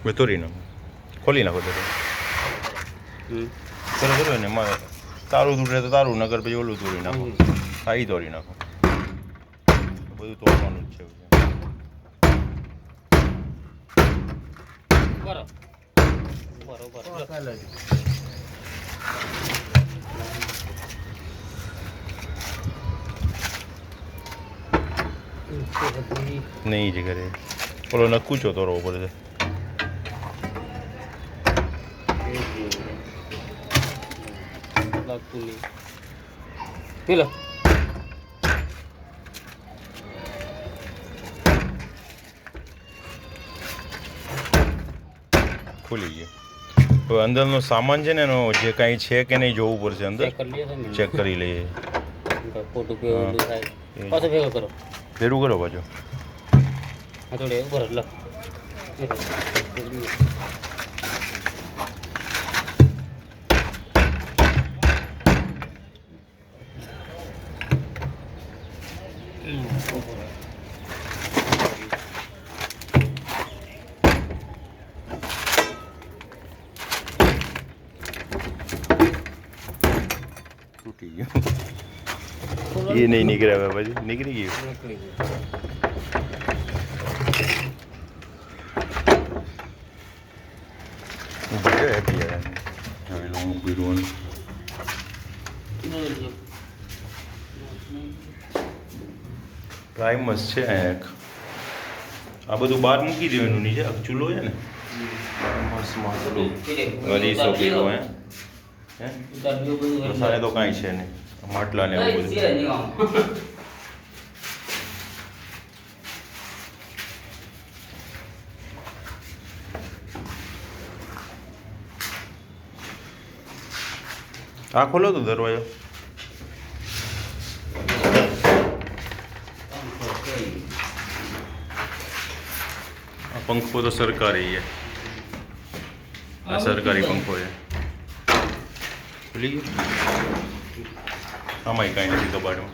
મેં તોડી નાખો, ખોલી નાખો તો કરો ને એમાં તારું તૂટે તો તારું, નગર પછી ઓલું તોડી નાખો. હા, એ તોડી નાખો, બધું તોડવાનું જ છે. નહીં જ કરે ઓલો નકુચો તોડવો પડે. પેલો ખુલી ગયો. હવે અંદરનો સામાન છે ને એનો જે કાંઈ છે કે નહીં જોવું પડશે અંદર, ચેક કરી લઈએ. ફોટો ભેગું થાય પાછો ભેગો કરો, ભેરું કરો પાછો. હા થોડે ઉપર લો. તૂટી ગયું. એ નહીં નીકળે, હવે પછી નીકળી ગયું. પ્રાઇમસ છે એક. આ બધું બહાર મૂકી દેવાનું નીચે. ચૂલો છે ને પ્રાઇમસમાં થોડું 250 કિલો હે મસાલે તો કાંઈ છે નહીં, માટલા ને એવું બધું. આ ખોલો તો દરવાજો. આ પંખો તો સરકારી છે, આ સરકારી પંખો છે. ભૂલી ગયો, આમાંય કાંઈ નથી કબાટમાં.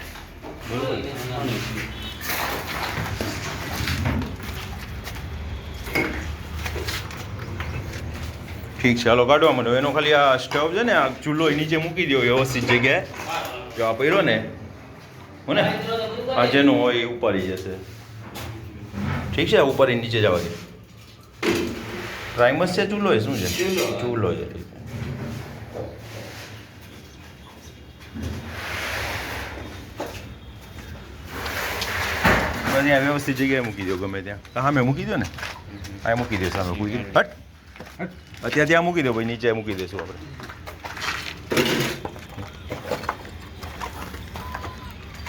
ઠીક છે, હાલો કાઢવા માંડો. એનો ખાલી આ સ્ટવ છે ને, આ ચૂલો નીચે મૂકી દો વ્યવસ્થિત જગ્યાએ. જો આ પડ્યો ને હો ને, આ જેનું હોય એ ઉપાડી જશે. ઠીક છે, ઉપાડી નીચે જવા દે. પ્રાઇમસ છે ચૂલો એ શું છે? ચૂલો છે. ઠીક છે, ત્યાં વ્યવસ્થિત જગ્યાએ મૂકી દો, ગમે ત્યાં. સામે મૂકી દો ને, આ મૂકી દે સામે. હટ અત્યારે ત્યાં મૂકી દો ભાઈ, નીચે મૂકી દઈશું આપણે.